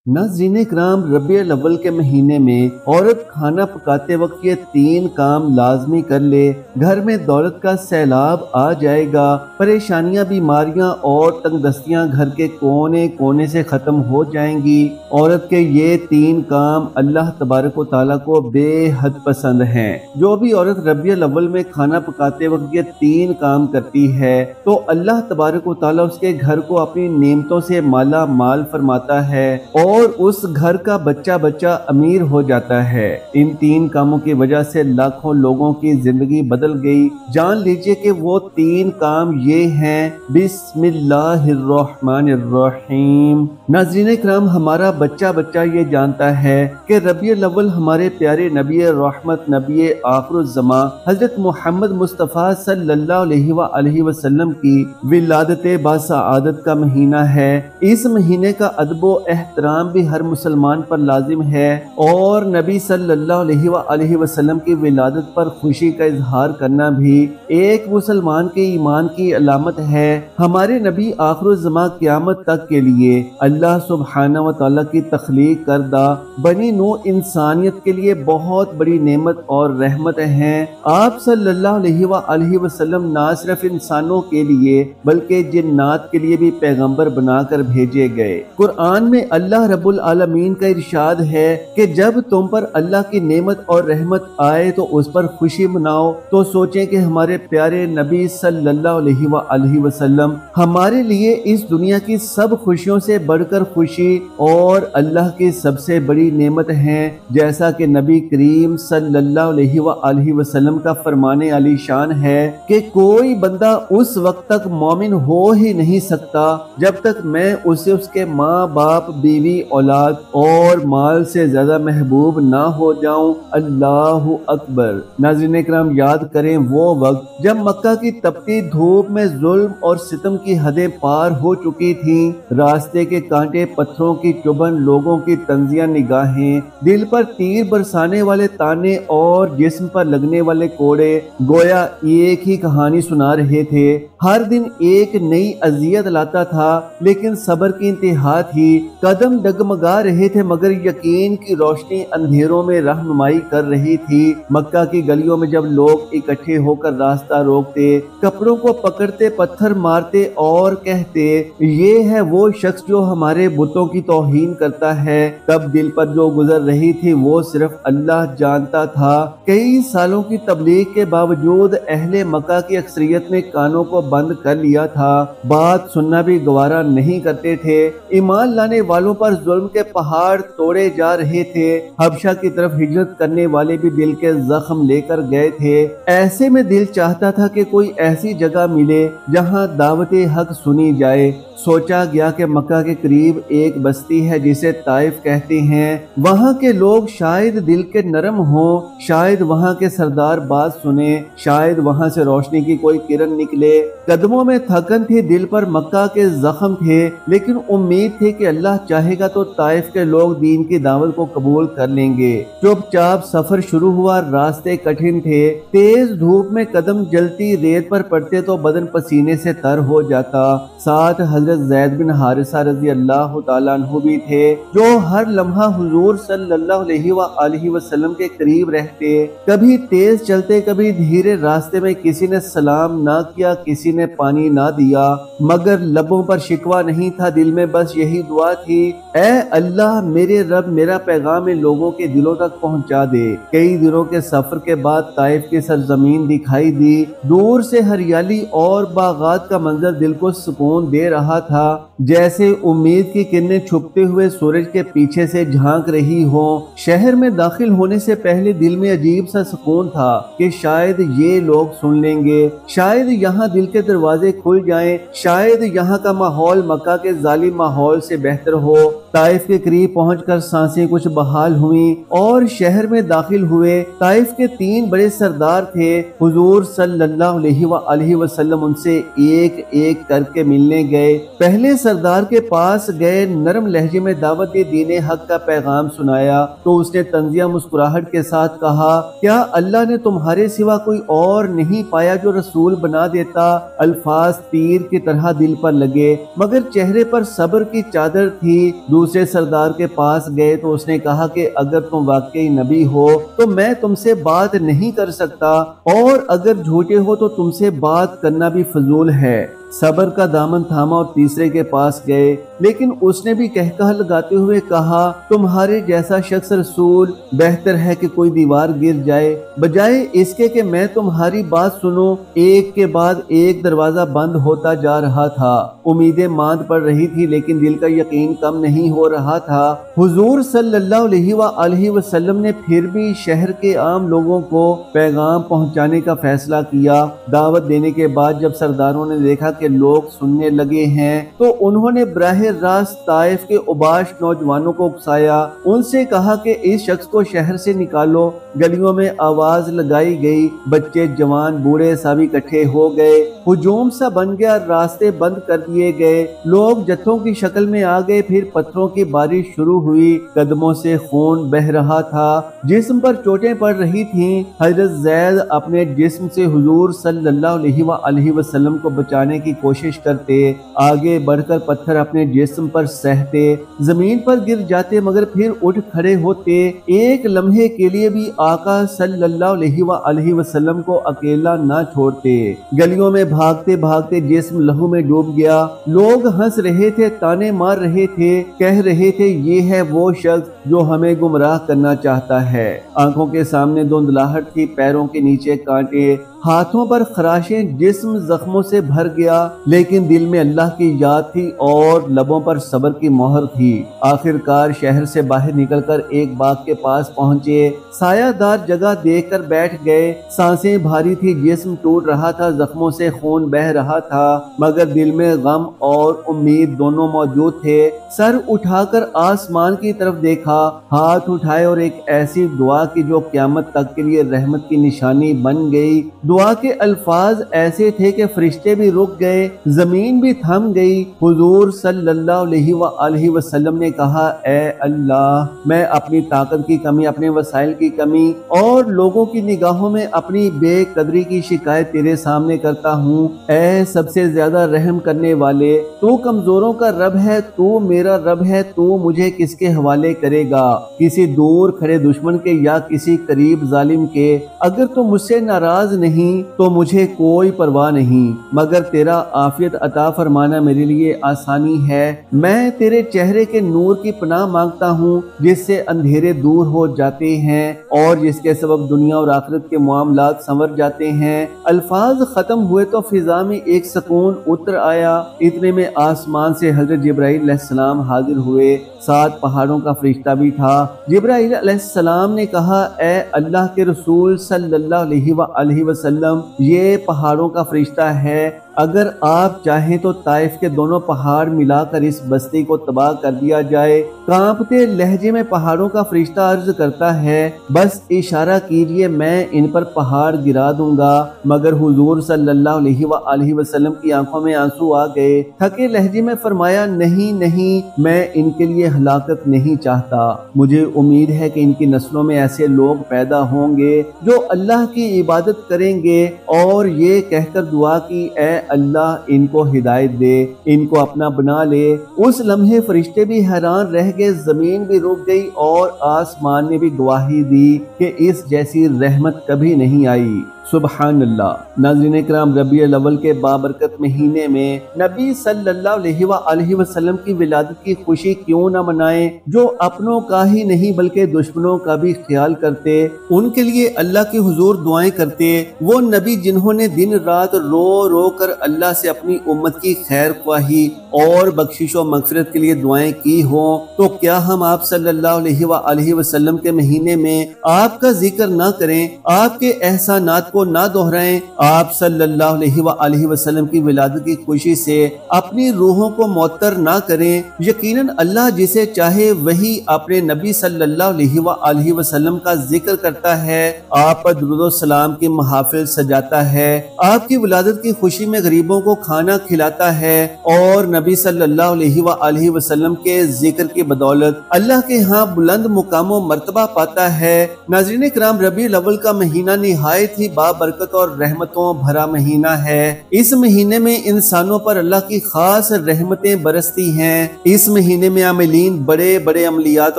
नाज़रीन کرام، ربیع الاول کے مہینے میں عورت کھانا پکاتے وقت یہ 3 کام لازمی کر لے، گھر میں دولت کا سیلاب آ جائے گا، پریشانیاں، بیماریاں اور تنگ دستیاں گھر کے کونے کونے سے ختم ہو جائیں گی۔ عورت کے یہ 3 کام اللہ تبارک و تعالیٰ کو بے حد پسند ہیں۔ جو بھی عورت ربیع الاول میں کھانا پکاتے وقت یہ 3 کام کرتی ہے تو اللہ تبارک و تعالیٰ اس کے گھر کو اپنی نعمتوں سے مالا مال فرماتا ہے اور اس گھر کا بچہ بچہ امیر ہو جاتا ہے۔ ان 3 کاموں کی وجہ سے لاکھوں لوگوں کی زندگی بدل گئی۔ جان لیجئے کہ وہ 3 کام یہ ہیں۔ بسم اللہ الرحمن الرحیم۔ ناظرین کرام، ہمارا بچہ بچہ یہ جانتا ہے کہ ربیع الاول ہمارے پیارے نبی رحمت، نبی آخر الزمان حضرت محمد مصطفیٰ صلی اللہ علیہ وآلہ وسلم کی ولادت باسعادت کا مہینہ ہے۔ اس مہینے کا ادب و احترام بھی ہر مسلمان پر لازم ہے اور نبی صلی اللہ علیہ وآلہ وسلم کی ولادت پر خوشی کا اظہار کرنا بھی ایک مسلمان کے ایمان کی علامت ہے۔ ہمارے نبی آخر الزمان قیامت تک کے لیے اللہ سبحانہ و تعالیٰ کی تخلیق کردہ بنی نوع انسانیت کے لیے بہت بڑی نعمت اور رحمت ہیں۔ آپ صلی اللہ علیہ وآلہ وسلم نہ صرف انسانوں کے لیے بلکہ جنات کے لیے بھی پیغمبر بنا کر بھیجے گئے۔ قرآن میں اللہ رب العالمین کا ارشاد ہے کہ جب تم پر اللہ کی نعمت اور رحمت آئے تو اس پر خوشی مناؤ۔ تو سوچیں کہ ہمارے پیارے نبی صلی اللہ علیہ وآلہ وسلم ہمارے لیے اس دنیا کی سب خوشیوں سے بڑھ کر خوشی اور اللہ کی سب سے بڑی نعمت ہیں، جیسا کہ نبی کریم صلی اللہ علیہ وآلہ وسلم کا فرمان علی شان ہے کہ کوئی بندہ اس وقت تک مومن ہو ہی نہیں سکتا جب تک میں اسے اس کے ماں باپ، بیوی، اولاد اور مال سے زیادہ محبوب نہ ہو جاؤں۔ اللہ اکبر۔ ناظرین کرام، یاد کریں وہ وقت جب مکہ کی تپتی دھوپ میں ظلم اور ستم کی حدیں پار ہو چکی تھیں، راستے کے کانٹے، پتھروں کی چبھن، لوگوں کی طنزیہ نگاہیں، دل پر تیر برسانے والے تانے اور جسم پر لگنے والے کوڑے گویا ایک ہی کہانی سنا رہے تھے۔ ہر دن ایک نئی اذیت لاتا تھا، لیکن صبر کی انتہا تھی۔ قدم ڈگمگا رہے تھے مگر یقین کی روشنی اندھیروں میں رہنمائی کر رہی تھی۔ مکہ کی گلیوں میں جب لوگ اکٹھے ہو کر راستہ روکتے، کپڑوں کو پکڑتے، پتھر مارتے اور کہتے یہ ہے وہ شخص جو ہمارے بتوں کی توہین کرتا ہے، تب دل پر جو گزر رہی تھی وہ صرف اللہ جانتا تھا۔ کئی سالوں کی تبلیغ کے باوجود اہل مکہ کی اکثریت نے کانوں کو بند کر لیا تھا، بات سننا بھی گوارا نہیں کرتے تھے۔ ایمان لانے والوں پر ظلم کے پہاڑ توڑے جا رہے تھے۔ حبشہ کی طرف ہجرت کرنے والے بھی دل کے زخم لے کر گئے تھے۔ ایسے میں دل چاہتا تھا کہ کوئی ایسی جگہ ملے جہاں دعوت حق سنی جائے۔ سوچا گیا کہ مکہ کے قریب ایک بستی ہے جسے طائف کہتے ہیں، وہاں کے لوگ شاید دل کے نرم ہوں، شاید وہاں کے سردار بات سنیں، شاید وہاں سے روشنی کی کوئی کرن نکلے۔ قدموں میں تھکن تھی، دل پر مکہ کے زخم تھے، لیکن امید تھی کہ اللہ چاہے گا تو طائف کے لوگ دین کی دعوت کو قبول کر لیں گے۔ چپ چاپ سفر شروع ہوا۔ راستے کٹھن تھے، تیز دھوپ میں قدم جلتی ریت پر پڑتے تو بدن پسینے سے تر ہو جاتا۔ ساتھ حضرت زید بن حارثہ رضی اللہ تعالیٰ عنہ بھی تھے، جو ہر لمحہ حضور صلی اللہ علیہ وآلہ وسلم کے قریب رہتے۔ کبھی تیز چلتے، کبھی دھیرے راستے میں کسی نے سلام نہ کیا، کسی نے پانی نہ دیا، مگر لبوں پر شکوہ نہیں تھا، دل میں بس یہی دعا تھی، اے اللہ میرے رب، میرا پیغام لوگوں کے دلوں تک پہنچا دے۔ کئی دنوں کے سفر کے بعد طائف کی سرزمین دکھائی دی۔ دور سے ہریالی اور باغات کا منظر دل کو سکون دے رہا تھا، جیسے امید کی کرنیں چھپتے ہوئے سورج کے پیچھے سے جھانک رہی ہوں۔ شہر میں داخل ہونے سے پہلے دل میں عجیب سا سکون تھا کہ شاید یہ لوگ سن لیں گے، شاید یہاں دل کے دروازے کھل جائیں، شاید یہاں کا ماحول مکہ کے ظالم ماحول سے بہتر ہو۔ طائف کے قریب پہنچ کر سانسیں کچھ بحال ہوئیں اور شہر میں داخل ہوئے۔ طائف کے 3 بڑے سردار تھے، حضور صلی اللہ علیہ وآلہ وسلم ان سے ایک ایک کر کے ملنے گئے۔ پہلے سردار کے پاس گئے، نرم لہجے میں دعوت دی، دین حق کا پیغام سنایا تو اس نے طنزیہ مسکراہٹ کے ساتھ کہا، کیا اللہ نے تمہارے سوا کوئی اور نہیں پایا جو رسول بنا دیتا؟ الفاظ تیر کی طرح دل پر لگے مگر چہرے پر صبر کی چادر تھی۔ دوسرے سردار کے پاس گئے تو اس نے کہا کہ اگر تم واقعی نبی ہو تو میں تم سے بات نہیں کر سکتا، اور اگر جھوٹے ہو تو تم سے بات کرنا بھی فضول ہے۔ صبر کا دامن تھاما اور تیسرے کے پاس گئے، لیکن اس نے بھی کہکہا لگاتے ہوئے کہا، تمہارے جیسا شخص رسول، بہتر ہے کہ کوئی دیوار گر جائے بجائے اس کے کہ میں تمہاری بات سنوں۔ ایک کے بعد ایک دروازہ بند ہوتا جا رہا تھا، امیدیں ماند پڑ رہی تھی لیکن دل کا یقین کم نہیں ہو رہا تھا۔ حضور صلی اللہ علیہ وآلہ وسلم نے پھر بھی شہر کے عام لوگوں کو پیغام پہنچانے کا فیصلہ کیا۔ دعوت دینے کے بعد جب سرداروں نے دیکھا کہ لوگ سننے لگے ہیں تو انہوں نے براہ راست طائف کے اوباش نوجوانوں کو اکسایا، ان سے کہا کہ اس شخص کو شہر سے نکالو۔ گلیوں میں آواز لگائی گئی، بچے جوان بوڑھے سبھی اکٹھے ہو گئے، ہجوم سا بن گیا، راستے بند کر دیے گئے، لوگ جتھوں کی شکل میں آ گئے، پھر پتھروں کی بارش شروع ہوئی، قدموں سے خون بہہ رہا تھا، جسم پر چوٹیں پڑ رہی تھیں۔ حضرت زید اپنے جسم سے حضور صلی اللہ علیہ وآلہ وسلم کو بچانے کی کوشش کرتے، آگے بڑھ کر پتھر اپنے جسم پر سہتے، زمین پر گر جاتے مگر پھر اٹھ کھڑے ہوتے، ایک لمحے کے لیے بھی آقا صلی اللہ علیہ وآلہ وسلم کو اکیلا نہ چھوڑتے۔ گلیوں میں بھاگتے بھاگتے جسم لہو میں ڈوب گیا، لوگ ہنس رہے تھے، تانے مار رہے تھے، کہہ رہے تھے یہ ہے وہ شخص جو ہمیں گمراہ کرنا چاہتا ہے۔ آنکھوں کے سامنے دھندلاہٹ تھی، پیروں کے نیچے کانٹے، ہاتھوں پر خراشیں، جسم زخموں سے بھر گیا، لیکن دل میں اللہ کی یاد تھی اور لبوں پر صبر کی مہر تھی۔ آخر کار شہر سے باہر نکل کر ایک باغ کے پاس پہنچے، سایہ دار جگہ دیکھ کر بیٹھ گئے، سانسیں بھاری تھی، جسم ٹوٹ رہا تھا، زخموں سے خون بہہ رہا تھا، مگر دل میں غم اور امید دونوں موجود تھے۔ سر اٹھا کر آسمان کی طرف دیکھا، ہاتھ اٹھائے اور ایک ایسی دعا کی جو قیامت تک کے لیے رحمت کی نشانی بن گئی۔ دعا کے الفاظ ایسے تھے کہ فرشتے بھی رک گئے، زمین بھی تھم گئی۔ حضور صلی اللہ علیہ وآلہ وسلم نے کہا، اے اللہ، میں اپنی طاقت کی کمی، اپنے وسائل کی کمی اور لوگوں کی نگاہوں میں اپنی بے قدری کی شکایت تیرے سامنے کرتا ہوں۔ اے سب سے زیادہ رحم کرنے والے، تو کمزوروں کا رب ہے، تو میرا رب ہے، تو مجھے کس کے حوالے کرے گا؟ کسی دور کھڑے دشمن کے یا کسی قریب ظالم کے؟ اگر تو مجھ سے ناراض نہیں تو مجھے کوئی پرواہ نہیں، مگر تیرا عافیت عطا فرمانا میرے لیے آسانی ہے۔ میں تیرے چہرے کے نور کی پناہ مانگتا ہوں جس سے اندھیرے دور ہو جاتے ہیں اور جس کے سبب دنیا اور آخرت کے معاملات سنور جاتے ہیں۔ الفاظ ختم ہوئے تو فضا میں ایک سکون اتر آیا، اتنے میں آسمان سے حضرت جبرائیل علیہ السلام حاضر ہوئے، 7 پہاڑوں کا فرشتہ بھی تھا۔ جبرائیل علیہ السلام نے کہا، اے اللہ کے رسول صلی اللہ علیہ وآلہ وسلم، یہ پہاڑوں کا فرشتہ ہے، اگر آپ چاہیں تو طائف کے دونوں پہاڑ ملا کر اس بستی کو تباہ کر دیا جائے۔ کانپتے لہجے میں پہاڑوں کا فرشتہ عرض کرتا ہے، بس اشارہ کیجئے، میں ان پر پہاڑ گرا دوں گا۔ مگر حضور صلی اللہ علیہ وآلہ وسلم کی آنکھوں میں آنسو آ گئے، تھکے لہجے میں فرمایا، نہیں نہیں، میں ان کے لیے ہلاکت نہیں چاہتا، مجھے امید ہے کہ ان کی نسلوں میں ایسے لوگ پیدا ہوں گے جو اللہ کی عبادت کریں گے، اور یہ کہہ کر دعا کی، اے اللہ ان کو ہدایت دے، ان کو اپنا بنا لے۔ اس لمحے فرشتے بھی حیران رہ گئے، زمین بھی رک گئی اور آسمان نے بھی گواہی دی کہ اس جیسی رحمت کبھی نہیں آئی۔ سبحان اللہ۔ ناظرین کرام، ربیع الاول کے بابرکت مہینے میں نبی صلی اللہ علیہ وآلہ وسلم کی ولادت کی خوشی کیوں نہ منائیں؟ جو اپنوں کا ہی نہیں بلکہ دشمنوں کا بھی خیال کرتے، ان کے لیے اللہ کے حضور دعائیں کرتے، وہ نبی جنہوں نے دن رات رو رو کر اللہ سے اپنی امت کی خیر خواہی اور بخشش و مغفرت کے لیے دعائیں کی ہوں، تو کیا ہم آپ صلی اللہ علیہ وآلہ وسلم کے مہینے میں آپ کا ذکر نہ کریں، آپ کے احسانات को ना दोहराएं। आप सल्लल्लाहु अलैहि वसल्लम की विलादत की खुशी से अपनी रूहों को मुअत्तर ना करें। यकीनन अल्लाह जिसे चाहे वही अपने नबी सल्लल्लाहु अलैहि वसल्लम का जिक्र करता है, आप पर दुरूद और सलाम की महफिल सजाता है, आपकी विलादत की खुशी में गरीबों को खाना खिलाता है और नबी सल्लल्लाहु अलैहि वसल्लम के जिक्र की बदौलत अल्लाह के यहाँ बुलंद मुकाम और मर्तबा पाता है। नाज़रीन किराम, रबीउल अव्वल का महीना निहायत ही बाबरकत और रहमतों भरा महीना है। इस महीने में इंसानों पर अल्लाह की खास रहमतें बरसती हैं। इस महीने में आमिलीन बड़े बड़े अमलियात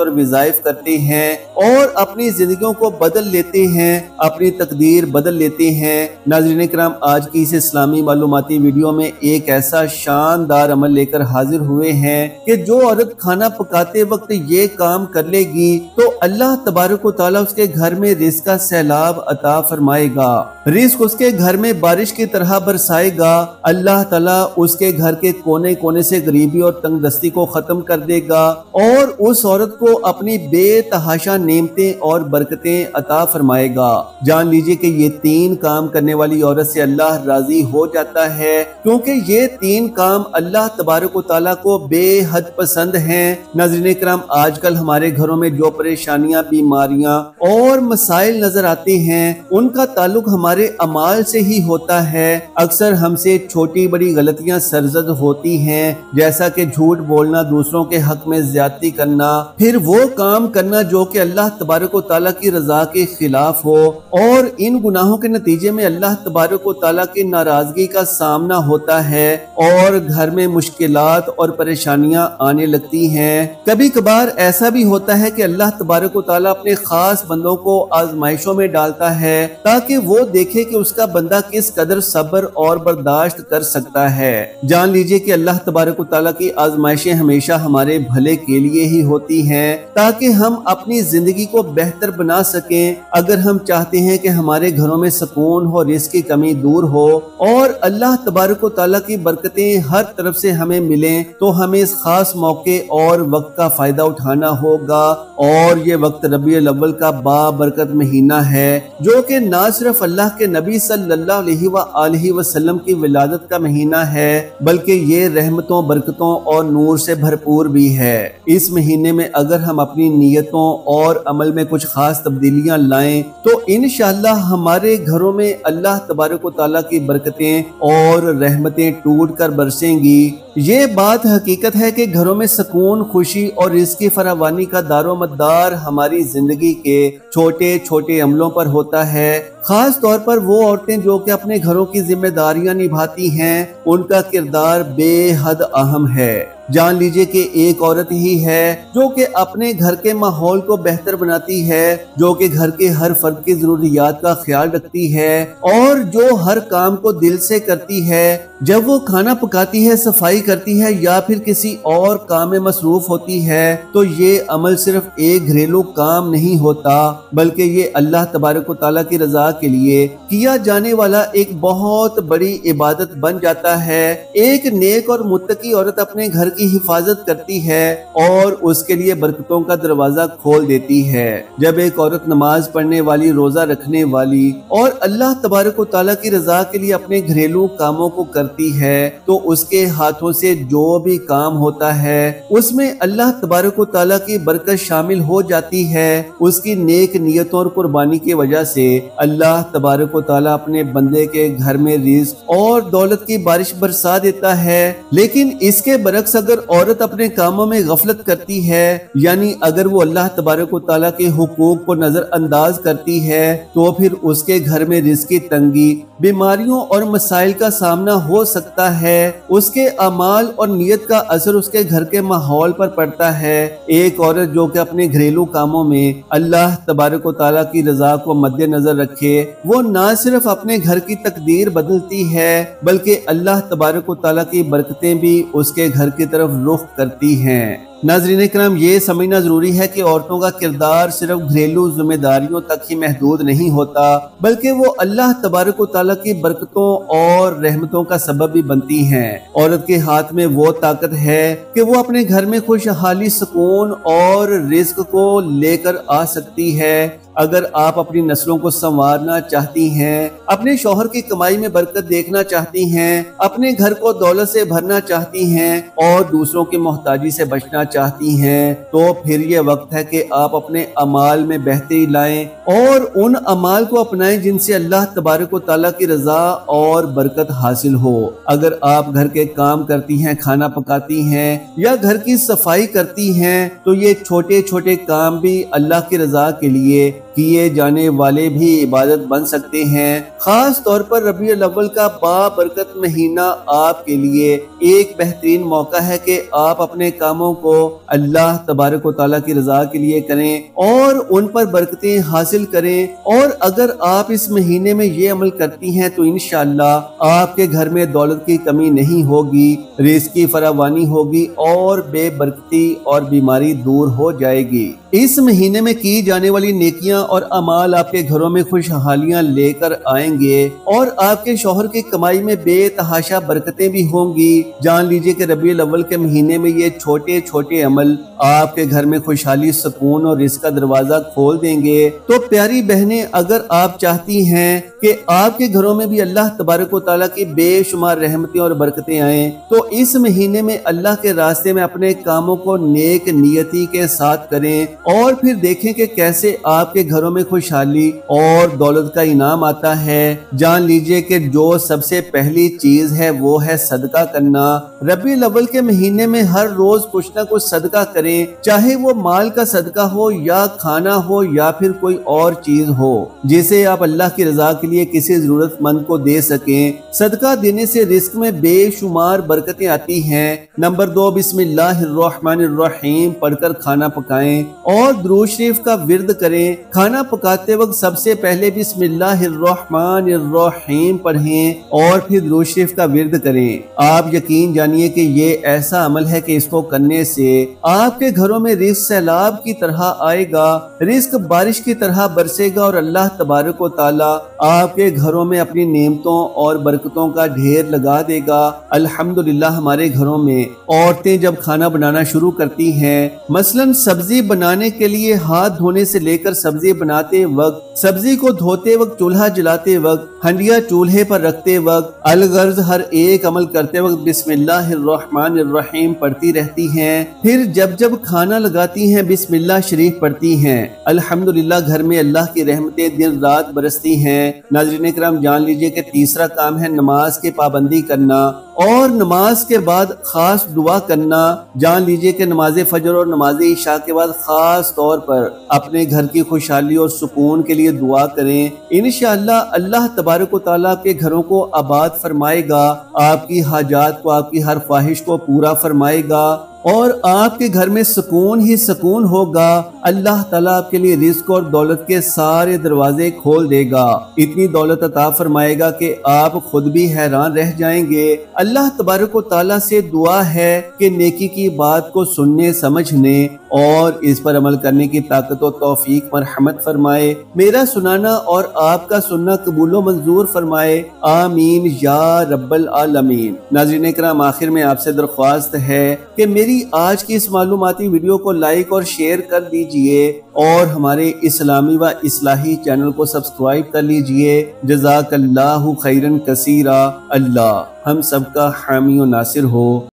और वज़ाइफ करते हैं और अपनी जिंदगियों को बदल लेते हैं, अपनी तकदीर बदल लेते हैं। नाज़रीन किराम, आज की इस इस्लामी मालूमाती वीडियो में एक ऐसा शानदार अमल लेकर हाजिर हुए हैं कि जो औरत खाना पकाते वक्त ये काम कर लेगी तो अल्लाह तबारक व तआला उसके घर में रिज़्क़ का सैलाब अता फरमाएगा, रिज़्क़ उसके घर में बारिश की तरह बरसाएगा। अल्लाह ताला उसके घर के कोने कोने से गरीबी और तंगदस्ती को खत्म कर देगा और उस औरत को अपनी बेतहाशा नेमतें और बरकतें अता फरमाएगा। जान लीजिए कि ये 3 काम करने वाली औरत से अल्लाह राजी हो जाता है, क्योंकि ये 3 काम अल्लाह तबारक व तआला को बेहद पसंद हैं। नाज़रीन किराम, आजकल हमारे घरों में जो परेशानियां, बीमारियां और मसाइल नजर आते हैं उनका ताल्लुक हमारे अमाल से ही होता है। अक्सर हमसे छोटी बड़ी गलतियां सरजद होती हैं, जैसा कि झूठ बोलना, दूसरों के हक में ज्यादती करना, फिर वो काम करना जो कि अल्लाह तबारक व तआला की रजा के खिलाफ हो, और इन गुनाहों के नतीजे में अल्लाह तबारक व तआला की नाराजगी का सामना होता है और घर में मुश्किलात और परेशानियां आने लगती हैं। कभी कभार ऐसा भी होता है कि अल्लाह तबारक व तआला अपने खास बंदों को आजमाइशों में डालता है ताकि वो देखे कि उसका बंदा किस कदर सब्र और बर्दाश्त कर सकता है। जान लीजिए कि अल्लाह तबारक व तआला की आजमाइशें हमेशा हमारे भले के लिए ही होती हैं, ताकि हम अपनी जिंदगी को बेहतर बना सकें। अगर हम चाहते हैं कि हमारे घरों में सुकून हो, रिज़्क़ की कमी दूर हो और अल्लाह तबारक व तआला की बरकतें हर तरफ से हमें मिलें, तो हमें इस खास मौके और वक्त का फायदा उठाना होगा। और ये वक्त रबीउल अव्वल का बाबरकत महीना है, जो कि ना सिर्फ अल्लाह के नबी सल्लल्लाहु अलैहि वसल्लम की विलादत का महीना है, बल्कि ये रहमतों, बरकतों और नूर से भरपूर भी है। इस महीने में अगर हम अपनी नीयतों और अमल में कुछ खास तब्दीलियां लाएं तो इंशाअल्लाह हमारे घरों में अल्लाह तबारक व तआला की बरकतें और रहमतें टूट कर बरसेंगी। ये बात हकीकत है कि घरों में सुकून, खुशी और रिज़्क़ की फरावानी का दारोमदार हमारी जिंदगी के छोटे छोटे अमलों पर होता है। खास तौर पर वो औरतें जो कि अपने घरों की जिम्मेदारियां निभाती हैं, उनका किरदार बेहद अहम है। जान लीजिए कि एक औरत ही है जो कि अपने घर के माहौल को बेहतर बनाती है, जो कि घर के हर फर्द की जरूरियात का ख्याल रखती है और जो हर काम को दिल से करती है। जब वो खाना पकाती है, सफाई करती है या फिर किसी और काम में मसरूफ होती है, तो ये अमल सिर्फ एक घरेलू काम नहीं होता, बल्कि ये अल्लाह तबारक व तआला की रजा के लिए किया जाने वाला एक बहुत बड़ी इबादत बन जाता है। एक नेक और मुत्तकी औरत अपने घर की हिफाजत करती है और उसके लिए बरकतों का दरवाजा खोल देती है। जब एक औरत नमाज पढ़ने वाली, रोजा रखने वाली और अल्लाह तबारक व तआला की रजा के लिए अपने घरेलू कामों को करती है, तो उसके हाथों से जो भी काम होता है उसमें अल्लाह तबारक व तआला की बरकत शामिल हो जाती है। उसकी नेक नियतों और कुर्बानी की वजह से अल्लाह तबारक व तआला अपने बंदे के घर में रिज़्क़ और दौलत की बारिश बरसा देता है। लेकिन इसके बरक्स अगर औरत अपने कामों में गफलत करती है, यानी अगर वो अल्लाह तबारक व तआला के हुकूक को नजरअंदाज करती है, तो फिर उसके घर में रिज़्क़ की तंगी, बीमारियों और मसाइल का सामना हो सकता है। उसके अमाल और नियत का असर उसके घर के माहौल पर पड़ता है। एक औरत जो कि अपने घरेलू कामों में अल्लाह तबारक व तआला की रजा को मद्देनजर रखे, वो न सिर्फ अपने घर की तकदीर बदलती है, बल्कि अल्लाह तबारक व तआला की बरकतें भी उसके घर की तरफ रुख करती हैं। नाज़रीन इकराम, ये समझना जरूरी है कि औरतों का किरदार सिर्फ घरेलू जिम्मेदारियों तक ही महदूद नहीं होता, बल्कि वो अल्लाह तबारक व तआला की बरकतों और रहमतों का सबब भी बनती हैं। औरत के हाथ में वो ताकत है कि वो अपने घर में खुशहाली, सुकून और रिज्क को लेकर आ सकती है। अगर आप अपनी नस्लों को संवारना चाहती हैं, अपने शौहर की कमाई में बरकत देखना चाहती हैं, अपने घर को दौलत से भरना चाहती हैं और दूसरों की मोहताजी से बचना चाहती हैं, तो फिर ये वक्त है कि आप अपने अमाल में बेहतरी लाएं और उन अमाल को अपनाएं जिनसे अल्लाह तबारक व तआला की रजा और बरकत हासिल हो। अगर आप घर के काम करती हैं, खाना पकाती हैं या घर की सफाई करती हैं, तो ये छोटे छोटे काम भी अल्लाह की रजा के लिए किए जाने वाले भी इबादत बन सकते हैं। खास तौर पर रबीउल अव्वल का बाबरकत महीना आपके लिए एक बेहतरीन मौका है कि आप अपने कामों को अल्लाह तबारक व तआला की रजा के लिए करें और उन पर बरकतें हासिल करें। और अगर आप इस महीने में ये अमल करती हैं तो इंशाअल्लाह आपके घर में दौलत की कमी नहीं होगी, रिज़्क की फरावानी होगी और बेबरकती और बीमारी दूर हो जाएगी। इस महीने में की जाने वाली नेकियां और अमाल आपके घरों में खुशहालियां लेकर आएंगे और आपके शौहर की कमाई में बेतहाशा बरकतें भी होंगी। जान लीजिए कि रबीउल अव्वल के महीने में ये छोटे छोटे अमल आपके घर में खुशहाली, सुकून और रिज़्क का दरवाजा खोल देंगे। तो प्यारी बहनें, अगर आप चाहती हैं कि आपके घरों में भी अल्लाह तबारक व तआला की बेशुमार रहमतें और बरकतें आएं, तो इस महीने में अल्लाह के रास्ते में अपने कामों को नेक नियति के साथ करें और फिर देखें कि कैसे आपके घरों में खुशहाली और दौलत का इनाम आता है। जान लीजिए कि जो सबसे पहली चीज है वो है सदका करना। रबीउल अव्वल के महीने में हर रोज कुछ ना कुछ सदका करें, चाहे वो माल का सदका हो या खाना हो या फिर कोई और चीज हो जिसे आप अल्लाह की रजा के लिए किसी जरूरतमंद को दे सकें। सदका देने से रिस्क में बेशुमार बरकतें आती हैं। नंबर 2, बिस्मिल्लाहिर्रहमानिर्रहीम पढ़कर खाना पकाएं और दुरूद शरीफ का विर्द करें। खाना पकाते वक्त सबसे पहले बिस्मिल्लाहिर्रहमानिर्रहीम पढ़ें और फिर दुरूद शरीफ का विर्द करें। आप यकीन जानिए कि ये ऐसा अमल है कि इसको करने से आपके घरों में रिज़्क सैलाब की तरह आएगा, रिज़्क बारिश की तरह बरसेगा और अल्लाह तबारक व तआला आपके घरों में अपनी नेमतों और बरकतों का ढेर लगा देगा। अल्हम्दुलिल्लाह, हमारे घरों में औरतें जब खाना बनाना शुरू करती हैं, मसलन सब्जी बनाने के लिए हाथ धोने से लेकर सब्जी बनाते वक्त, सब्जी को धोते वक्त, चूल्हा जलाते वक्त, हंडिया चूल्हे पर रखते वक्त, अलगर्ज हर एक अमल करते वक्त बिस्मिल्लाहिर्रहमानिर्रहीम पढ़ती रहती हैं। फिर जब जब खाना लगाती हैं बिस्मिल्लाह शरीफ पढ़ती हैं। अल्हम्दुलिल्लाह, घर में अल्लाह की रहमतें दिन रात बरसती हैं। नाज़रीन इकराम, जान लीजिए कि तीसरा काम है नमाज की पाबंदी करना और नमाज के बाद खास दुआ करना। जान लीजिए कि नमाज फजर और नमाज इशा के बाद खास तौर पर अपने घर की खुशहाली और सुकून के लिए दुआ करें। इंशाअल्लाह अल्लाह तबारक व तआला आपके घरों को आबाद फरमाएगा, आपकी हाजात को, आपकी हर ख्वाहिश को पूरा फरमाएगा और आपके घर में सुकून ही सुकून होगा। अल्लाह ताला आपके लिए रिज़्क और दौलत के सारे दरवाजे खोल देगा, इतनी दौलत अता फरमाएगा कि आप खुद भी हैरान रह जाएंगे। अल्लाह तबारक व तआला से दुआ है कि नेकी की बात को सुनने, समझने और इस पर अमल करने की ताकत और तौफीक मरहमत फरमाए। मेरा सुनाना और आपका सुनना कबूलो मंजूर फरमाए। आमीन या रब्बल आलमीन। नाज़रीन इकराम, आखिर में आपसे दरख्वास्त है कि मेरी आज की इस मालूमाती वीडियो को लाइक और शेयर कर दीजिए और हमारे इस्लामी व इस्लाही चैनल को सब्सक्राइब कर लीजिए। जज़ाकल्लाहु खैरन कसीरा। अल्लाह हम सबका हामी और नासिर हो।